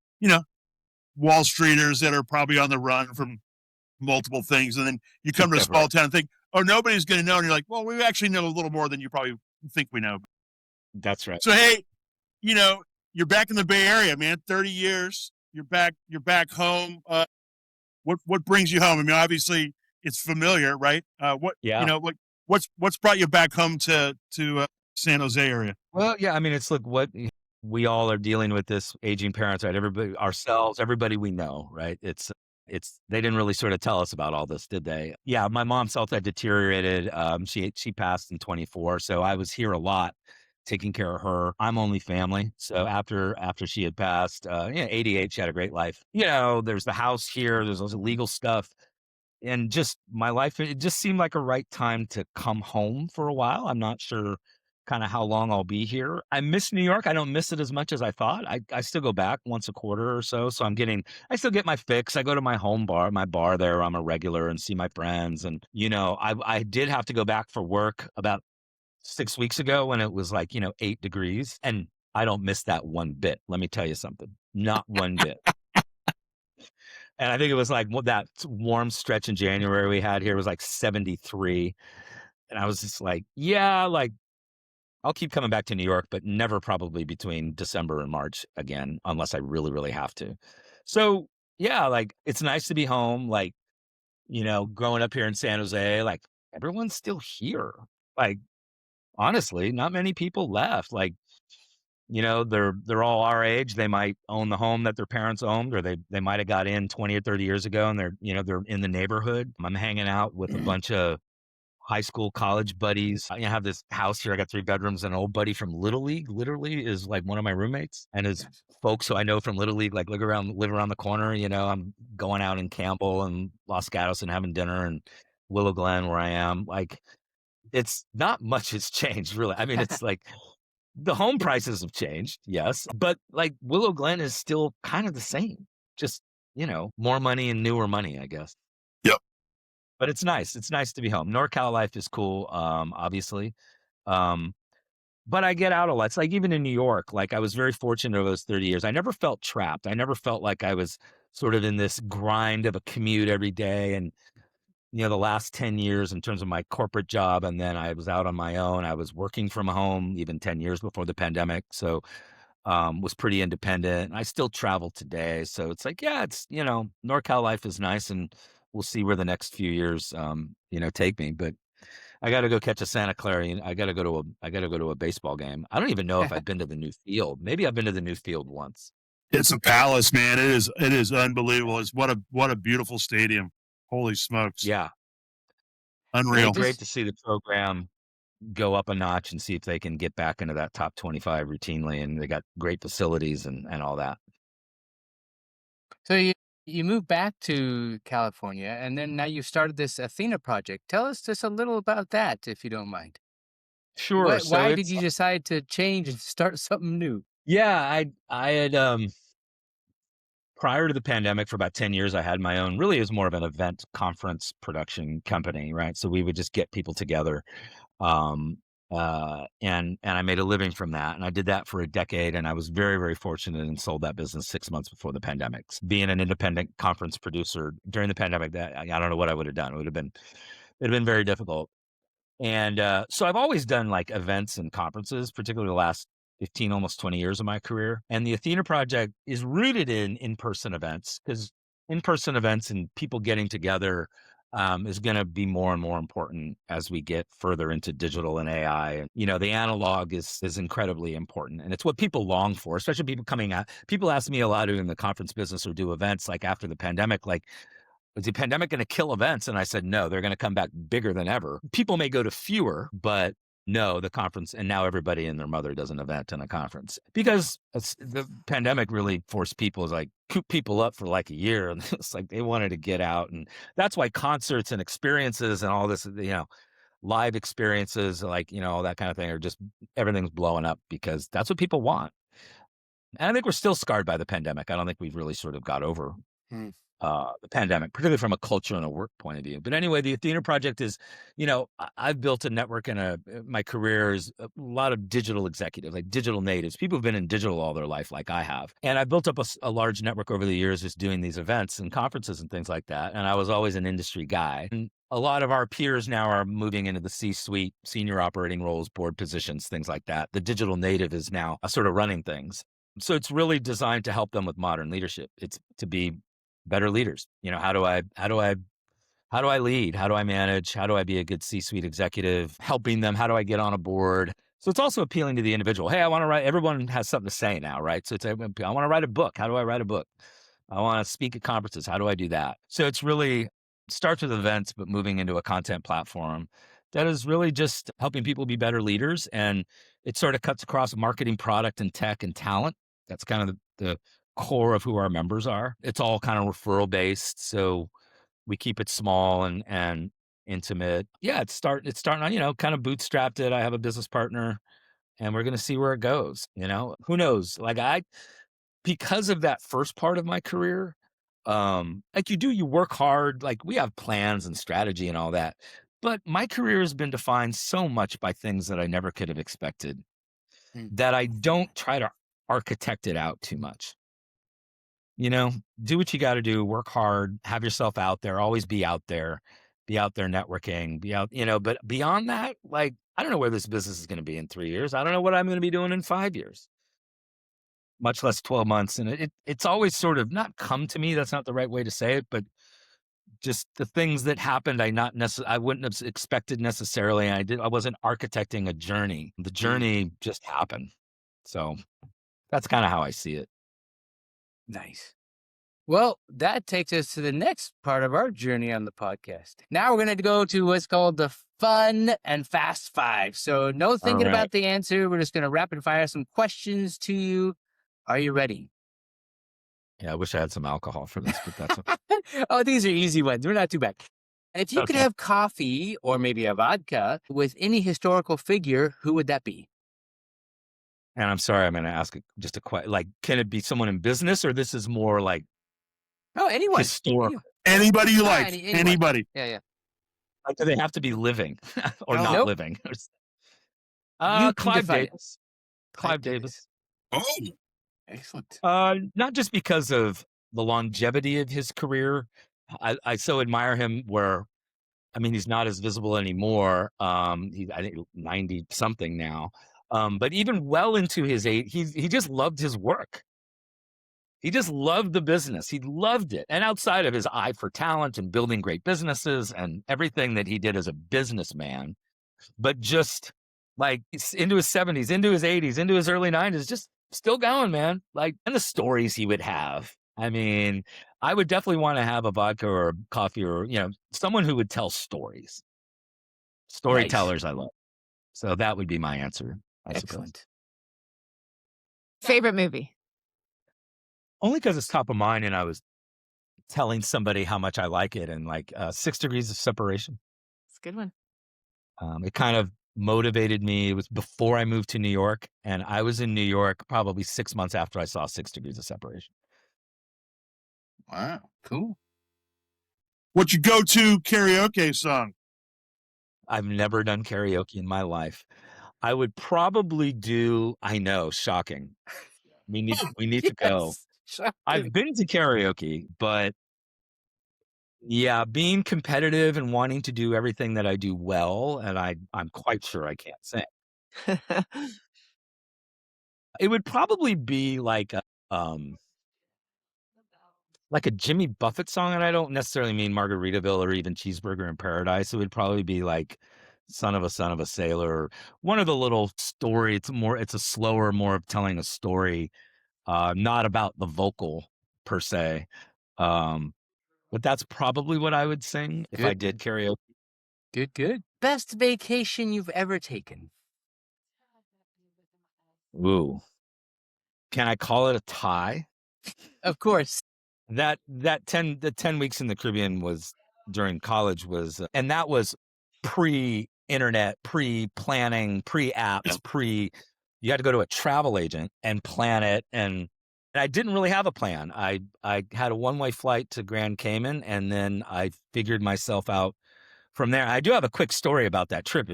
Wall Streeters that are probably on the run from multiple things. And then you come to a small town and think, oh, nobody's going to know. And you're like, well, we actually know a little more than you probably think we know. That's right. So, hey, you're back in the Bay Area, man, 30 years. You're back home. What brings you home? I mean, obviously it's familiar, right? What's brought you back home to San Jose area? Well, yeah, I mean, it's like what we all are dealing with, this aging parents, right? Everybody, ourselves, everybody we know, right? It's they didn't really sort of tell us about all this, did they? Yeah, my mom's health had deteriorated. She passed in 24, so I was here a lot, taking care of her. I'm only family, so after she had passed, 88, she had a great life. There's the house here. There's those illegal stuff. And just my life, it just seemed like a right time to come home for a while. I'm not sure kind of how long I'll be here. I miss New York. I don't miss it as much as I thought. I still go back once a quarter or so. So I still get my fix. I go to my my bar there. I'm a regular and see my friends. And, I did have to go back for work about 6 weeks ago when it was like, 8 degrees. And I don't miss that one bit. Let me tell you something. Not one bit. And I think it was like that warm stretch in January we had here was like 73. And I was just like, yeah, like I'll keep coming back to New York, but never probably between December and March again, unless I really, really have to. So yeah, like it's nice to be home. Like, growing up here in San Jose, like everyone's still here. Like, honestly, not many people left. Like, they're all our age. They might own the home that their parents owned, or they might have got in 20 or 30 years ago, and they're in the neighborhood. I'm hanging out with a bunch of high school, college buddies. I have this house here. I got 3 bedrooms. An old buddy from Little League literally is like one of my roommates, and his folks who I know from Little League like live around the corner. I'm going out in Campbell and Los Gatos and having dinner, and Willow Glen where I am. Like, it's not much has changed really. I mean, it's like the home prices have changed, yes, but like Willow Glen is still kind of the same. Just, more money and newer money, I guess. Yep. But it's nice. It's nice to be home. NorCal life is cool, obviously. But I get out a lot. It's like even in New York, like I was very fortunate over those 30 years. I never felt trapped. I never felt like I was sort of in this grind of a commute every day. And, the last 10 years in terms of my corporate job, and then I was out on my own. I was working from home even 10 years before the pandemic. So was pretty independent. I still travel today. So it's like, yeah, it's, NorCal life is nice, and we'll see where the next few years, take me. But I got to go catch a Santa Clara. I got to go to a baseball game. I don't even know if I've been to the new field. Maybe I've been to the new field once. It's a palace, man. It is unbelievable. It's what a beautiful stadium. Holy smokes. Yeah. Unreal. It's great to see the program go up a notch and see if they can get back into that top 25 routinely. And they got great facilities and all that. So you moved back to California, and then now you started this Athena Project. Tell us just a little about that, if you don't mind. Sure. Why did you decide to change and start something new? Yeah, I had prior to the pandemic for about 10 years, I had my own, really it was more of an event conference production company, right? So we would just get people together. And I made a living from that. And I did that for a decade. And I was very, very fortunate and sold that business 6 months before the pandemic. Being an independent conference producer during the pandemic, that I don't know what I would have done. It'd have been very difficult. And so I've always done like events and conferences, particularly the last 15, almost 20 years of my career. And the Athena Project is rooted in in-person events, because in-person events and people getting together is going to be more and more important as we get further into digital and AI. And, the analog is incredibly important. And it's what people long for, especially people coming out. People ask me a lot in the conference business or do events like after the pandemic, like, is the pandemic going to kill events? And I said, no, they're going to come back bigger than ever. People may go to fewer, but no, the conference, and now everybody and their mother does an event and a conference, because the pandemic really forced people to like coop people up for like a year. And it's like they wanted to get out. And that's why concerts and experiences and all this, live experiences, like, all that kind of thing, are just, everything's blowing up because that's what people want. And I think we're still scarred by the pandemic. I don't think we've really sort of got over the pandemic, particularly from a culture and a work point of view. But anyway, the Athena Project is, I've built a network and my career is a lot of digital executives, like digital natives, people who've been in digital all their life, like I have. And I built up a large network over the years just doing these events and conferences and things like that. And I was always an industry guy. And a lot of our peers now are moving into the C-suite, senior operating roles, board positions, things like that. The digital native is now sort of running things. So it's really designed to help them with modern leadership. It's to be better leaders. How do I lead? How do I manage? How do I be a good C-suite executive? Helping them. How do I get on a board? So it's also appealing to the individual. Hey, I want to write. Everyone has something to say now, right? So I want to write a book. How do I write a book? I want to speak at conferences. How do I do that? So it's really starts with events, but moving into a content platform that is really just helping people be better leaders. And it sort of cuts across marketing, product, and tech and talent. That's kind of the core of who our members are. It's all kind of referral based. So we keep it small and intimate. Yeah, it's starting on, kind of bootstrapped it. I have a business partner and we're going to see where it goes. Who knows? Like because of that first part of my career, like you work hard, like we have plans and strategy and all that. But my career has been defined so much by things that I never could have expected that I don't try to architect it out too much. Do what you got to do, work hard, have yourself out there, always be out there networking, but beyond that, like, I don't know where this business is going to be in 3 years. I don't know what I'm going to be doing in 5 years, much less 12 months. And it's always sort of not come to me. That's not the right way to say it, but just the things that happened, I wouldn't have expected necessarily. I wasn't architecting a journey. The journey just happened. So that's kind of how I see it. Nice. Well, that takes us to the next part of our journey on the podcast. Now we're going to go to what's called the fun and fast five. So no thinking about the answer. We're just going to rapid fire some questions to you. Are you ready? Yeah, I wish I had some alcohol for this, but that's okay. Oh, these are easy ones. We're not too bad. If you could have coffee or maybe a vodka with any historical figure, who would that be? And I'm sorry, I'm going to ask just a question. Like, can it be someone in business, or this is more like anyone, historical? Anybody you like, anybody. Yeah. Like, do they have to be living or not living? Clive Davis. Clive Davis. Oh, excellent. Not just because of the longevity of his career. I so admire him he's not as visible anymore. He's, I think, 90 something now. But even well into his age, he just loved his work. He just loved the business. He loved it. And outside of his eye for talent and building great businesses and everything that he did as a businessman, but just like into his 70s, into his 80s, into his early 90s, just still going, man. Like, and the stories he would have. I mean, I would definitely want to have a vodka or a coffee or, someone who would tell stories. Storytellers, nice. I love. So that would be my answer. Excellent. Favorite movie? Only because it's top of mind, and I was telling somebody how much I like it, and like 6 Degrees of Separation. It's a good one. It kind of motivated me. It was before I moved to New York, and I was in New York probably 6 months after I saw 6 Degrees of Separation. Wow, cool. What's your go-to karaoke song? I've never done karaoke in my life. I would probably do, I know, shocking. We need to go. Shocking. I've been to karaoke, but yeah, being competitive and wanting to do everything that I do well, and I'm quite sure I can't sing. It would probably be like a Jimmy Buffett song, and I don't necessarily mean Margaritaville or even Cheeseburger in Paradise. It would probably be like Son of a Sailor, one of the little story. It's a slower, more of telling a story, not about the vocal per se. But that's probably what I would sing if I did karaoke. Good. Best vacation you've ever taken? Ooh. Can I call it a tie? Of course. The 10 weeks in the Caribbean was during college and that was pre-internet, pre-planning, pre-apps, you had to go to a travel agent and plan it. And I didn't really have a plan. I had a one-way flight to Grand Cayman, and then I figured myself out from there. I do have a quick story about that trip.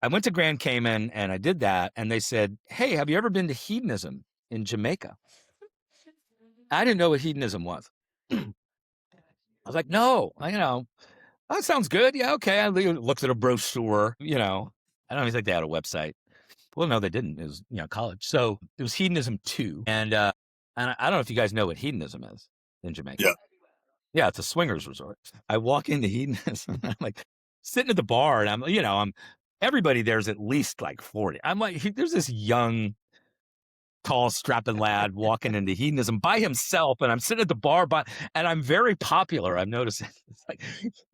I went to Grand Cayman and I did that, and they said, "Hey, have you ever been to hedonism in Jamaica?" I didn't know what hedonism was. I was like, "No, that sounds good. Yeah, okay." I looked at a brochure, I don't even think they had a website. Well, no, they didn't. It was, college. So it was hedonism 2. And I don't know if you guys know what hedonism is in Jamaica. Yeah. Yeah, it's a swingers resort. I walk into hedonism, I'm like sitting at the bar, and I'm everybody there's at least like 40. I'm like, there's this young, tall, strapping lad walking into hedonism by himself, and I'm sitting at the bar and I'm very popular. I'm noticing. It's like,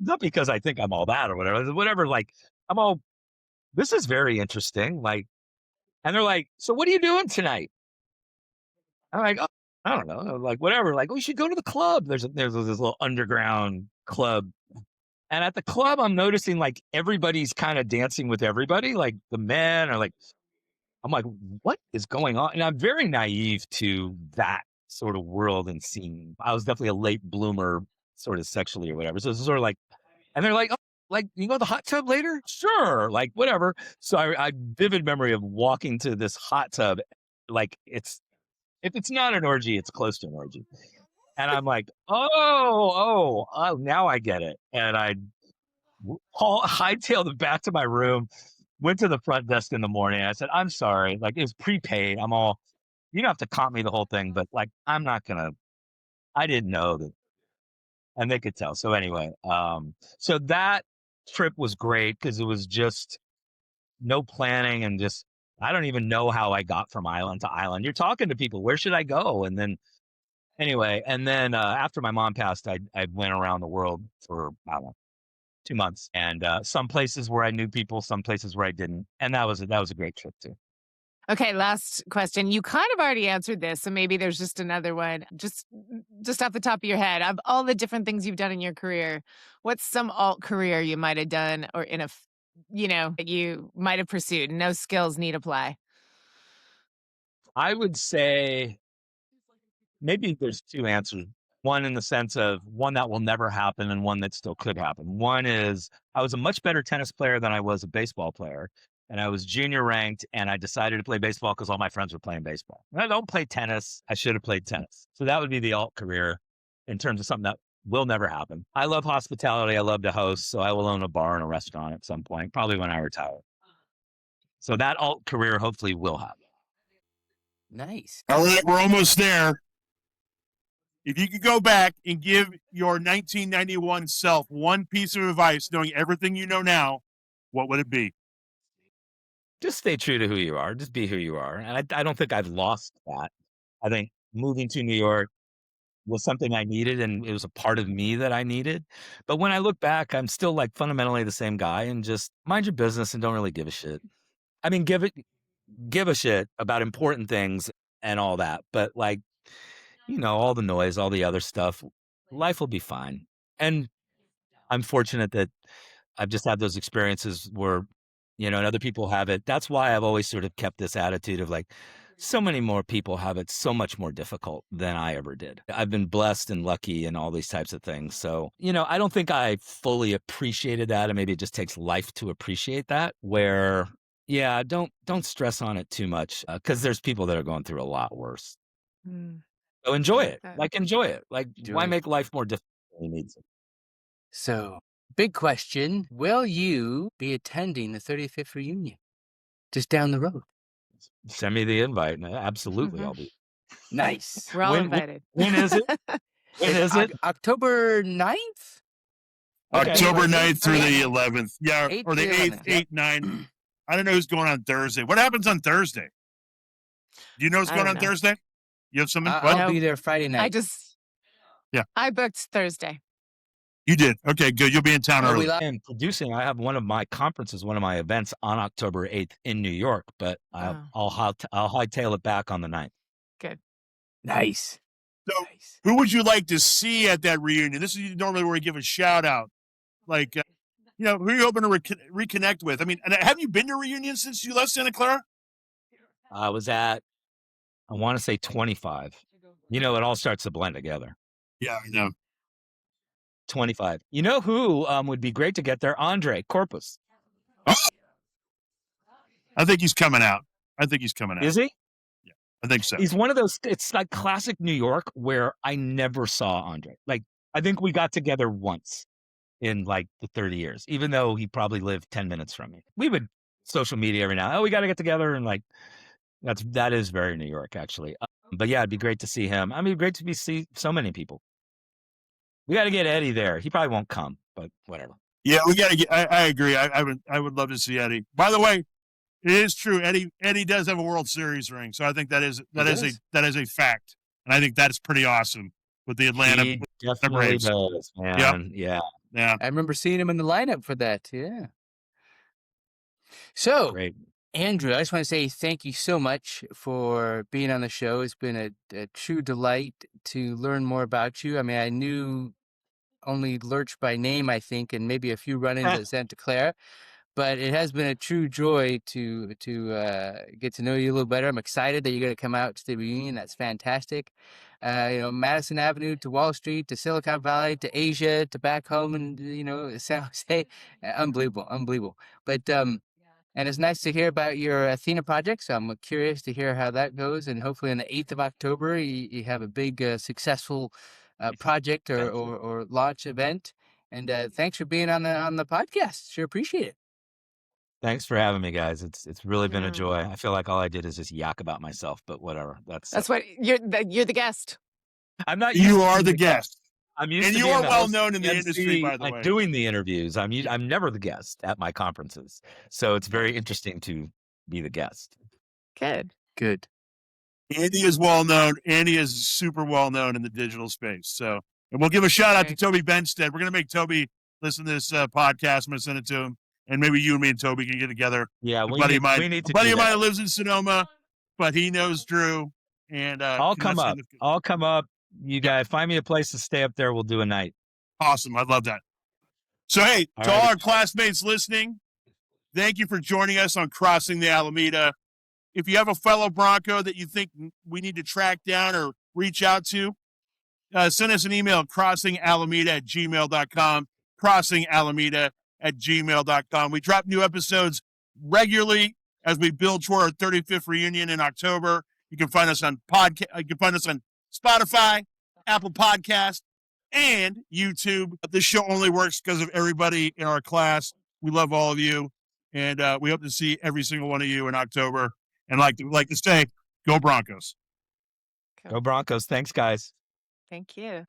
not because I think I'm all that or whatever. Like, this is very interesting. Like, and they're like, "So what are you doing tonight?" I'm like, "Oh, I don't know." Like, whatever. Like, "We should go to the club." There's this little underground club. And at the club, I'm noticing like everybody's kind of dancing with everybody. Like the men are like, I'm like, what is going on? And I'm very naive to that sort of world and scene. I was definitely a late bloomer, sort of sexually or whatever. So it's sort of like, and they're like, "Oh, like, you go to the hot tub later?" Sure, like whatever. So I vivid memory of walking to this hot tub, like if it's not an orgy, it's close to an orgy. And I'm like, oh, now I get it. And I hightailed it back to my room, went to the front desk in the morning. I said, "I'm sorry. Like, it was prepaid. You don't have to comp me the whole thing, but like, I didn't know that." And they could tell. So anyway, so that trip was great because it was just no planning and just, I don't even know how I got from island to island. You're talking to people, where should I go? And then anyway, after my mom passed, I went around the world for, I don't know, 2 months, and some places where I knew people, some places where I didn't. And that was a great trip too. Okay, last question. You kind of already answered this, so maybe there's just another one. Just off the top of your head, of all the different things you've done in your career, what's some alt career you might have done, or that you might have pursued? No skills need apply. I would say maybe there's 2 answers. One in the sense of one that will never happen and one that still could happen. One is I was a much better tennis player than I was a baseball player. And I was junior ranked, and I decided to play baseball because all my friends were playing baseball. And I don't play tennis. I should have played tennis. So that would be the alt career in terms of something that will never happen. I love hospitality. I love to host. So I will own a bar and a restaurant at some point, probably when I retire. So that alt career hopefully will happen. Nice. All right, we're almost there. If you could go back and give your 1991 self one piece of advice, knowing everything you know now, what would it be? Just stay true to who you are. Just be who you are. And I don't think I've lost that. I think moving to New York was something I needed, and it was a part of me that I needed. But when I look back, I'm still like fundamentally the same guy, and just mind your business and don't really give a shit. I mean, give a shit about important things and all that. But like, all the noise, all the other stuff, life will be fine. And I'm fortunate that I've just had those experiences where, and other people have it. That's why I've always sort of kept this attitude of like, so many more people have it so much more difficult than I ever did. I've been blessed and lucky and all these types of things. So, I don't think I fully appreciated that. And maybe it just takes life to appreciate that, where, yeah, don't stress on it too much, because there's people that are going through a lot worse. So enjoy it. Enjoy it. Why make life more difficult than it needs to? So, big question. Will you be attending the 35th reunion? Just down the road. Send me the invite. Absolutely, I'll be. Nice. We're all invited. When is it? When is it? October 9th? Okay. October 9th through the 11th. Yeah, 8th or the 8th, 8th, 9th. I don't know who's going on Thursday. What happens on Thursday? Do you know what's going on Thursday? You have something? I'll be there Friday night. I booked Thursday. You did? Okay, good. You'll be in town early. And producing, I have one of my conferences, one of my events on October 8th in New York, but I'll hightail it back on the 9th. Good. Nice. So, who would you like to see at that reunion? This is normally where we give a shout out. Who are you hoping to reconnect with? I mean, have you been to reunions since you left Santa Clara? I was at, I want to say 25. It all starts to blend together. Yeah, I know. 25. You know who would be great to get there? Andre Corpus. Oh. I think he's coming out. Is he? Yeah, I think so. He's one of those, it's like classic New York where I never saw Andre. I think we got together once in the 30 years, even though he probably lived 10 minutes from me. We would social media every now. Oh, we got to get together. And that is very New York, actually. But yeah, it'd be great to see him. I mean, great to see so many people. We got to get Eddie there. He probably won't come, but whatever. Yeah, we got to get. I agree. I would love to see Eddie. By the way, it is true. Eddie does have a World Series ring, so I think that is a fact, and I think that's pretty awesome with the Atlanta. He definitely does, man. Yep. Yeah. I remember seeing him in the lineup for that. Yeah. So, great. Andrew, I just want to say thank you so much for being on the show. It's been a true delight to learn more about you. I mean, I knew only Lurch by name, I think, and maybe a few run-ins at Santa Clara, but it has been a true joy to get to know you a little better. I'm excited that you're going to come out to the reunion. That's fantastic. Madison Avenue to Wall Street to Silicon Valley to Asia to back home and San Jose, unbelievable. But and it's nice to hear about your Athena project. So I'm curious to hear how that goes. And hopefully on the 8th of October, you have a big, successful project or launch event. And thanks for being on the podcast. Sure appreciate it. Thanks for having me, guys. It's really been a joy. I feel like all I did is just yak about myself, but whatever. That's what you're the guest. I'm not. You are the guest. I'm used and to you are well known in the industry, by the way. Doing the interviews. I'm never the guest at my conferences, so it's very interesting to be the guest. Good. Andy is well known. Andy is super well known in the digital space. So, and we'll give a shout out to Toby Benstead. We're going to make Toby listen to this podcast. I'm going to send it to him, and maybe you and me and Toby can get together. Yeah, a buddy of mine that lives in Sonoma, but he knows Drew. And I'll come up. You guys find me a place to stay up there. We'll do a night. Awesome. I'd love that. So, hey, all our classmates listening, thank you for joining us on Crossing the Alameda. If you have a fellow Bronco that you think we need to track down or reach out to, send us an email, crossingalameda@gmail.com, crossingalameda@gmail.com. We drop new episodes regularly as we build toward our 35th reunion in October. You can find us on You can find us on Spotify, Apple Podcast, and YouTube. This show only works because of everybody in our class. We love all of you, and we hope to see every single one of you in October. And like to say, go Broncos. Go Broncos. Thanks, guys. Thank you.